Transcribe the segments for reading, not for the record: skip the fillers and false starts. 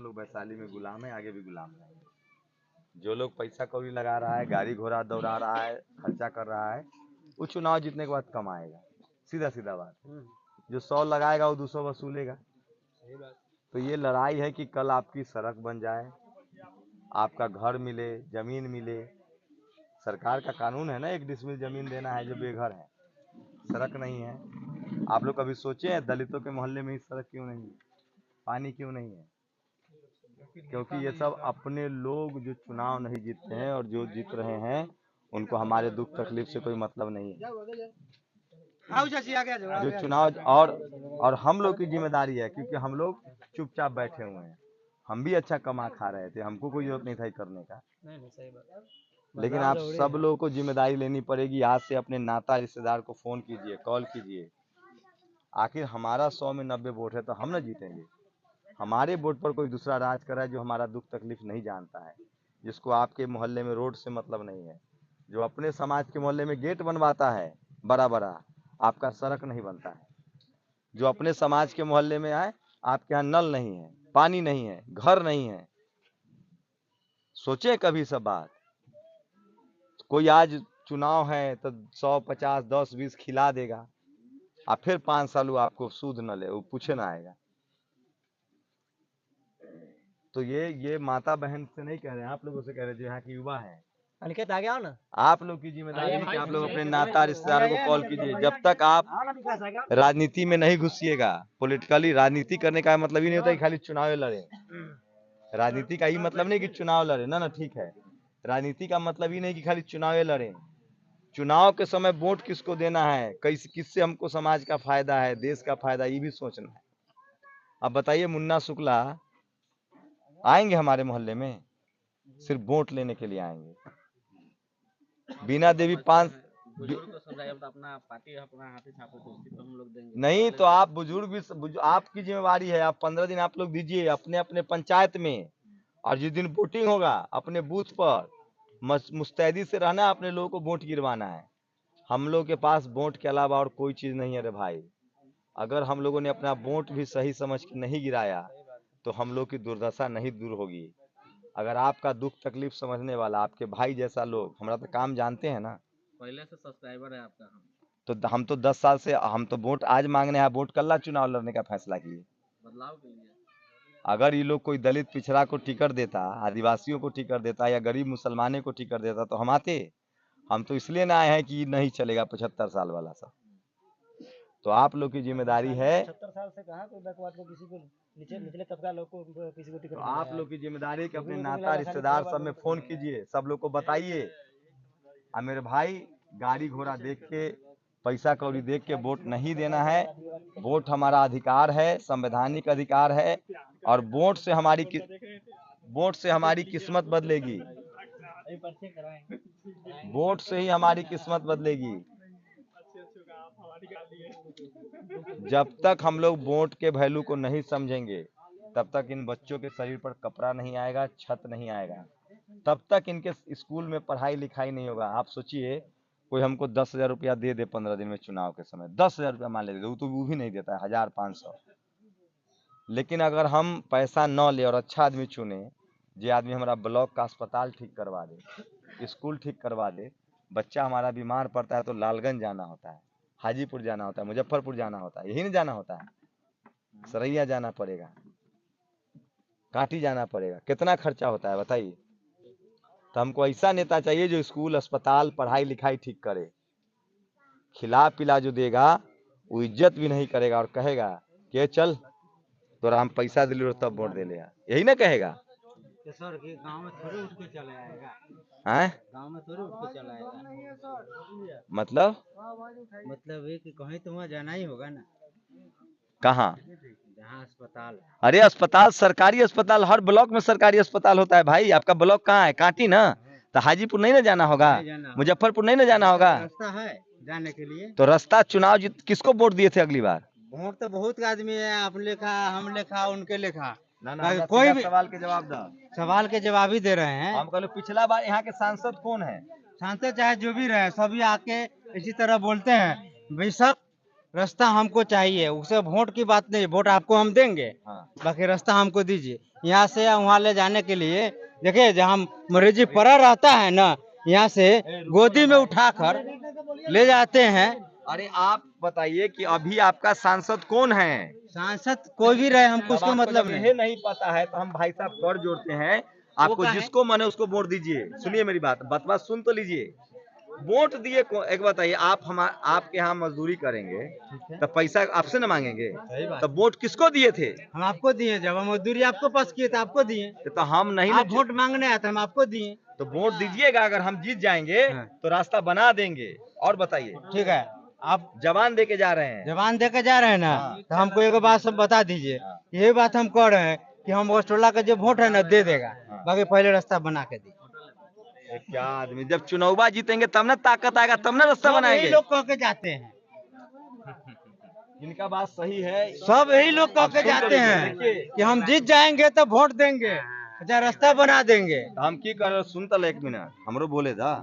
हम लोग वैशाली में गुलाम है, आगे भी गुलाम रहेंगे। जो लोग पैसा कौड़ी लगा रहा है, गाड़ी घोड़ा दौड़ा रहा है, खर्चा कर रहा है, वो चुनाव जीतने के बाद कमाएगा। सीधा सीधा बात। जो 100 लगाएगा वो 200 वसूलेगा। तो ये लड़ाई है कि कल आपकी सड़क बन जाए, आपका घर मिले, जमीन मिले। सरकार का कानून है ना 1 डिसमिल जमीन देना है जो बेघर है, सड़क नहीं है। आप लोग कभी सोचे हैं दलितों के मोहल्ले में ही सड़क क्यों नहीं है, पानी क्यों नहीं है? क्योंकि ये सब अपने लोग जो चुनाव नहीं जीतते हैं और जो जीत रहे हैं उनको हमारे दुख तकलीफ से कोई मतलब नहीं है। जो चुनाव और हम लोग की जिम्मेदारी है, क्योंकि हम लोग चुपचाप बैठे हुए हैं। हम भी अच्छा कमा खा रहे थे, हमको कोई जरूरत नहीं था करने का। लेकिन आप सब लोगों को जिम्मेदारी लेनी पड़ेगी। आज से अपने नाता रिश्तेदार को फोन कीजिए, कॉल कीजिए। आखिर हमारा 100 में 90 वोट है तो हम ना जीतेंगे। हमारे वोट पर कोई दूसरा राज कर रहा है जो हमारा दुख तकलीफ नहीं जानता है, जिसको आपके मोहल्ले में रोड से मतलब नहीं है, जो अपने समाज के मोहल्ले में गेट बनवाता है बड़ा बड़ा, आपका सड़क नहीं बनता है। जो अपने समाज के मोहल्ले में आए, आपके यहाँ नल नहीं है, पानी नहीं है, घर नहीं है। सोचे कभी सब बात? कोई आज चुनाव है तो 100 50 10 20 खिला देगा, और फिर 5 साल वो आपको सूद न ले, वो पूछे ना आएगा। तो ये माता बहन से नहीं कह रहे हैं, आप लोगों से कह रहे हैं जो यहाँ की युवा है। अनिकेत आ गया ना, आप लोग की जिम्मेदारी है कि आप लोग अपने नाता रिश्तेदारों को कॉल कीजिए। जब तक आप राजनीति में नहीं घुसिएगा, पॉलिटिकली राजनीति करने का मतलब ही नहीं होता कि खाली चुनाव लड़े। राजनीति का ही मतलब नहीं कि चुनाव लड़े, ना ठीक है। राजनीति का मतलब ही नहीं कि खाली चुनाव लड़े। चुनाव के समय वोट किसको देना है, किससे हमको समाज का फायदा है, देश का फायदा, ये भी सोचना है। अब बताइए, मुन्ना शुक्ला आएंगे हमारे मोहल्ले में, सिर्फ वोट लेने के लिए आएंगे। बीना देवी 5 अपना पार्टी अपना हाथी छापे तो हम लोग देंगे नहीं, तो आप बुजुर्ग भी, आपकी जिम्मेवारी है। आप 15 दिन आप लोग दीजिए अपने अपने पंचायत में, और जिस दिन वोटिंग होगा अपने बूथ पर मुस्तैदी से रहना, अपने लोगों को वोट गिरवाना है। हम लोग के पास वोट के अलावा और कोई चीज नहीं है रे भाई। अगर हम लोगों ने अपना वोट भी सही समझ के नहीं गिराया तो हम लोग की दुर्दशा नहीं दूर होगी। अगर आपका दुख तकलीफ समझने वाला, आपके भाई जैसा लोग, हमारा तो काम जानते हैं ना, पहले से सब्सक्राइबर है आपका। हम तो 10 साल से हम तो वोट आज मांगने हैं, वोट कल्ला चुनाव लड़ने का फैसला किए। बदलाव के लिए अगर ये लोग कोई दलित पिछड़ा को टिकट देता, आदिवासियों को टिकट देता, या गरीब मुसलमाने को टिकट देता तो हम आते। हम तो इसलिए ना आए हैं कि नहीं चलेगा 75 साल वाला सब। तो आप लोग की जिम्मेदारी है, 70 साल से कहा कोई बैकवर्ड को, किसी को निचले तबका लोग को किसी को टिकट तो आप लोग की जिम्मेदारी है कि अपने नाता रिश्तेदार सब में फोन कीजिए, सब लोग को बताइए। मेरे भाई, गाड़ी घोड़ा देख के, पैसा कौड़ी देख के वोट नहीं देना है। वोट हमारा अधिकार है, संवैधानिक अधिकार है, और वोट से हमारी किस्मत बदलेगी। वोट से ही हमारी किस्मत बदलेगी। जब तक हम लोग वोट के वैल्यू को नहीं समझेंगे, तब तक इन बच्चों के शरीर पर कपड़ा नहीं आएगा, छत नहीं आएगा, तब तक इनके स्कूल में पढ़ाई लिखाई नहीं होगा। आप सोचिए, कोई हमको 10,000 रुपया दे दे 15 दिन में चुनाव के समय, 10,000 रुपया मान ले, तो वो भी नहीं देता है, 1,500। लेकिन अगर हम पैसा न ले और अच्छा आदमी चुने, जो आदमी हमारा ब्लॉक का अस्पताल ठीक करवा दे, स्कूल ठीक करवा दे, बच्चा हमारा बीमार पड़ता है तो लालगंज जाना होता है, हाजीपुर जाना होता है, मुजफ्फरपुर जाना होता है, यही नहीं जाना होता है, सरैया जाना पड़ेगा, कांटी जाना पड़ेगा, कितना खर्चा होता है बताइए। तो हमको ऐसा नेता चाहिए जो स्कूल अस्पताल पढ़ाई लिखाई ठीक करे। खिला पिला जो देगा वो इज्जत भी नहीं करेगा और कहेगा कि चल तोरा हम पैसा दिले तब वोट दे ले, यही ना कहेगा। सर के गांव में थोड़े उठ के चले आएगा, गांव में थोड़े उठ के चला आएगा। मतलब ये कि कहीं तो वहाँ जाना ही होगा ना। कहाँ? जहाँ अस्पताल। अरे अस्पताल, सरकारी अस्पताल, हर ब्लॉक में सरकारी अस्पताल होता है भाई। आपका ब्लॉक कहाँ है? कांटी ना, तो हाजीपुर नहीं ना जाना होगा, मुजफ्फरपुर नहीं ना जाना होगा। रास्ता है जाने के लिए। तो रास्ता, चुनाव जीत किसको वोट दिए थे अगली बार? वोट तो बहुत आदमी है, आप लेखा, हम लेखा, उनके लेखा। ना, कोई भी सवाल के जवाब दो। सवाल के जवाब ही दे रहे हैं। हम कहलो पिछला बार यहाँ के सांसद कौन है? सांसद चाहे जो भी रहे, सभी आके इसी तरह बोलते हैं भाई सब रास्ता हमको चाहिए, उसे वोट की बात नहीं, वोट आपको हम देंगे, हाँ बाकी रास्ता हमको दीजिए। यहाँ से वहाँ ले जाने के लिए देखिए, जहाँ मरीजी पड़ा रहता है ना, यहाँ से गोदी में उठाकर ले जाते हैं। अरे आप बताइए कि अभी आपका सांसद कौन है? सांसद कोई भी रहे, हमको अब उसको आपको मतलब जब नहीं। यह नहीं पता है तो हम भाई साहब कर जोड़ते हैं, आपको कहा है? जिसको मन है उसको वोट दीजिए। सुनिए मेरी बात सुन तो लीजिए। वोट दिए एक बताइए, आप हम आपके यहाँ मजदूरी करेंगे तो पैसा आपसे न मांगेंगे? तो वोट किसको दिए थे? हम आपको दिए, जब हम मजदूरी आपको पास किए तो आपको दिए। तो हम नहीं आप वोट मांगने आए तो हम आपको दिए। तो वोट दीजिएगा, अगर हम जीत जाएंगे हाँ। तो रास्ता बना देंगे। और बताइए, ठीक है, आप जवान दे के जा रहे हैं। जवान देके जा रहे हैं ना, हाँ। तो हमको एक बात सब बता दीजिए। हाँ। यही बात हम कह रहे हैं कि हम टोला का जो वोट है ना दे देगा, हाँ। बाकी पहले रास्ता बना के दी। क्या आदमी, जब चुनाव जीतेंगे तब ना ताकत आएगा, तब ना रास्ता सब यही बनाएंगे। लोग कह के जाते हैं, इनका बात सही है। सब यही लोग कह के अब सुन तो जाते लीजिए, हैं देखिए। कि हम जीत जाएंगे तो वोट देंगे, अच्छा रास्ता बना देंगे। तो हम की कर रहे, सुन तो ले एक मिनट, हमरो बोले था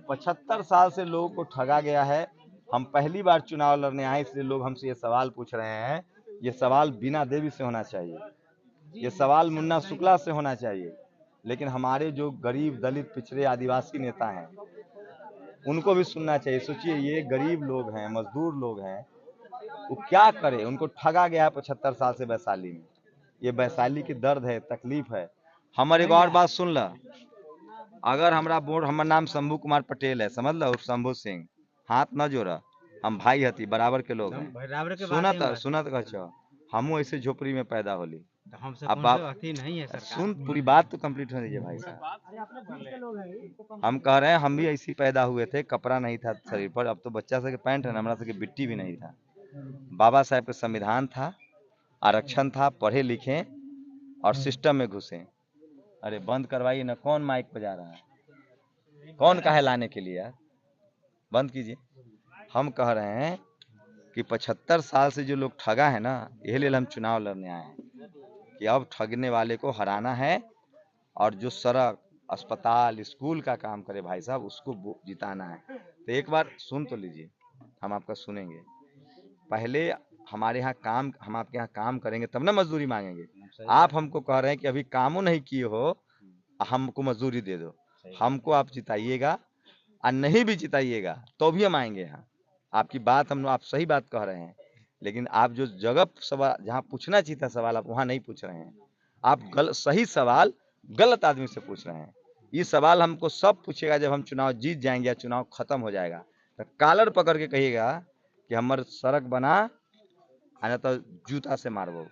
75 साल से लोगों को ठगा गया है। हम पहली बार चुनाव लड़ने आए, इसलिए लोग हमसे ये सवाल पूछ रहे हैं। ये सवाल बीना देवी से होना चाहिए, ये सवाल मुन्ना शुक्ला से होना चाहिए, लेकिन हमारे जो गरीब दलित पिछड़े आदिवासी नेता हैं उनको भी सुनना चाहिए। सोचिए, ये गरीब लोग हैं, मजदूर लोग हैं, वो क्या करे? उनको ठगा गया है 75 साल से वैशाली में। ये वैशाली की दर्द है, तकलीफ है। हमारे एक और बात सुन ला, अगर हमरा वोट, हमार नाम शंभू कुमार पटेल है, समझ लो, शंभू सिंह, हाथ न जोड़ा, हम भाई हती, बराबर के लोग हैं। सुनत कहो, हमू ऐसे झोपड़ी में पैदा होली। हमसे अब कौन आप सा अथी नहीं है सरकार। सुन, पूरी बात तो कंप्लीट होने दीजिए भाई साहब। हम कह रहे हैं हम भी ऐसी पैदा हुए थे, कपड़ा नहीं था शरीर पर, अब तो बच्चा से पैंट है, हमारा से बिट्टी भी नहीं था। बाबा साहब का संविधान था, आरक्षण था, पढ़े लिखे और सिस्टम में घुसे। अरे बंद करवाइए ना, कौन माइक बजा रहा है? कौन कहे लाने के लिए यार? बंद कीजिए। हम कह रहे हैं कि 75 साल से जो लोग ठगा है ना, यही लिए हम चुनाव लड़ने आए हैं कि अब ठगने वाले को हराना है, और जो सड़क, अस्पताल, स्कूल का काम करे भाई साहब, उसको जिताना है। तो एक बार सुन तो लीजिए, हम आपका सुनेंगे। पहले हमारे यहाँ काम, हम आपके यहाँ काम करेंगे तब ना मजदूरी मांगेंगे। आप हमको कह रहे हैं कि अभी कामों नहीं किए हो, हमको मजदूरी दे दो। हमको आप जिताइएगा, और नहीं भी जिताइएगा तो भी हम आएंगे यहाँ। आपकी बात हम, आप सही बात कह रहे हैं, लेकिन आप जो जगह सवाल जहाँ पूछना चाहिए था सवाल, आप वहाँ नहीं पूछ रहे हैं। आप सही सवाल गलत आदमी से पूछ रहे हैं। ये सवाल हमको सब पूछेगा जब हम चुनाव जीत जाएंगे या चुनाव खत्म हो जाएगा, तो कालर पकड़ के कहिएगा कि हमारे सड़क बना, आना तो जूता से मारबो।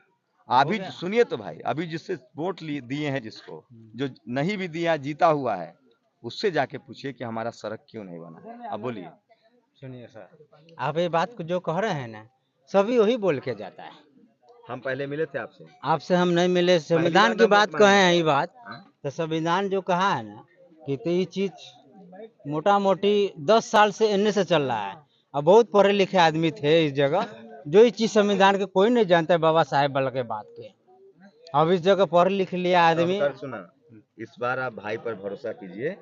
अभी सुनिए तो भाई, अभी जिससे वोट दिए हैं, जिसको जो नहीं भी दिया, जीता हुआ है, उससे जाके पूछिए कि हमारा सड़क क्यों नहीं बना। अब बोलिए। सुनिए सर, आप ये बात को जो कह रहे हैं ना, सभी वही बोल के जाता है। हम पहले मिले थे आपसे, आपसे हम नहीं मिले, संविधान की बात कहे हैं ये बात, तो संविधान जो कहा है ना कि तो ये चीज मोटा मोटी 10 साल से इन्ने से चल रहा है। अब बहुत पढ़े लिखे आदमी थे इस जगह, जो ये चीज संविधान के कोई नहीं जानता है, बाबा साहेब बल के बात के। अब इस जगह पढ़ लिख लिया आदमी। सुना, इस बार आप भाई पर भरोसा कीजिए,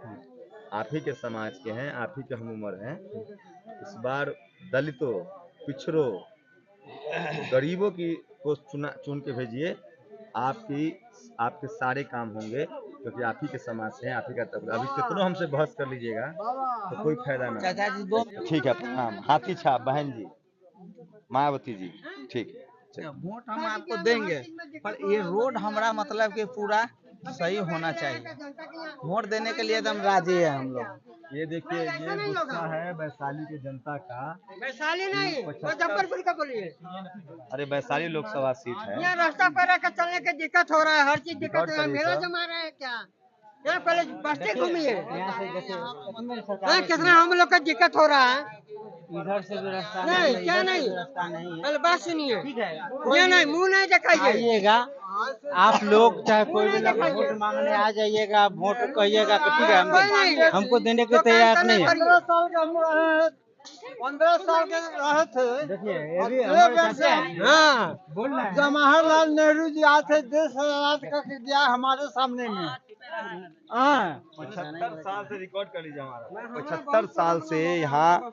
आप ही के समाज के हैं, आप ही के हम उम्र हैं। इस बार दलितों, पिछड़ों, गरीबों की को चुन के भेजिए। आपके सारे काम होंगे, क्योंकि आप ही के समाज से हैं, आप ही का तबका। अभी कितनों हमसे बहस कर लीजिएगा तो कोई फायदा नहीं। ठीक है, प्रणाम। हाथी छाप बहन जी, मायावती जी, ठीक है। वोट हम आपको देंगे, पर ये रोड हमारा मतलब कि पूरा सही होना चाहिए। वोट देने के लिए एकदम राजी है हम लोग। ये देखिए, ये गुस्सा है वैशाली की जनता का। वैशाली नहीं, मुजफ्फरपुर का बोलिए। अरे वैशाली लोकसभा सीट है, यहाँ रास्ता पर आकर चलने की दिक्कत हो रहा है, हर चीज दिक्कत हो रहा है। मेला जमा रहा है क्या? यहाँ पहले बस्ती घूमिए, कितना हम लोग का दिक्कत हो रहा है। इधर से भी रास्ता नहीं, क्या नहीं, पहले बात सुनिए। ये नहीं, मुँह नहीं दिखाइए। आइएगा आप लोग, चाहे कोई भी लोग वोट मांगने आ जाइएगा, वोट कहिएगा तो ठीक है, हमको देने के तैयार नहीं है। 15 साल के रहे थे। देखिए हाँ, जवाहरलाल नेहरू जी आए थे, देश आजाद करके दिया हमारे सामने में। हाँ, 75 साल से रिकॉर्ड कर लीजिए हमारा, 75 साल से यहाँ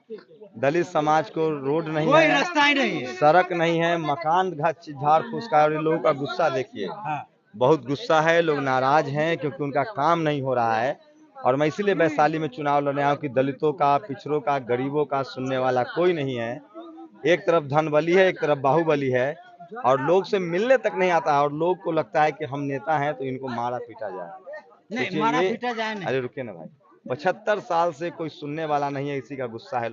दलित समाज को रोड नहीं कोई है, रास्ता ही नहीं है। सड़क नहीं है, मकान झाड़ फूस का, और ये लोगों का गुस्सा देखिए, बहुत गुस्सा है, लोग नाराज हैं क्योंकि उनका काम नहीं हो रहा है। और मैं इसीलिए वैशाली में चुनाव लड़ने आया हूं कि दलितों का, पिछड़ों का, गरीबों का सुनने वाला कोई नहीं है। एक तरफ धनबली है, एक तरफ बाहुबली है, और लोग से मिलने तक नहीं आता है, और लोग को लगता है कि हम नेता हैं तो इनको मारा पीटा जाए। नहीं, सोचिए मारा ये- पीटा जाए नहीं। अरे रुकिए ना भाई, 75 साल से कोई सुनने वाला नहीं है, इसी का गुस्सा है।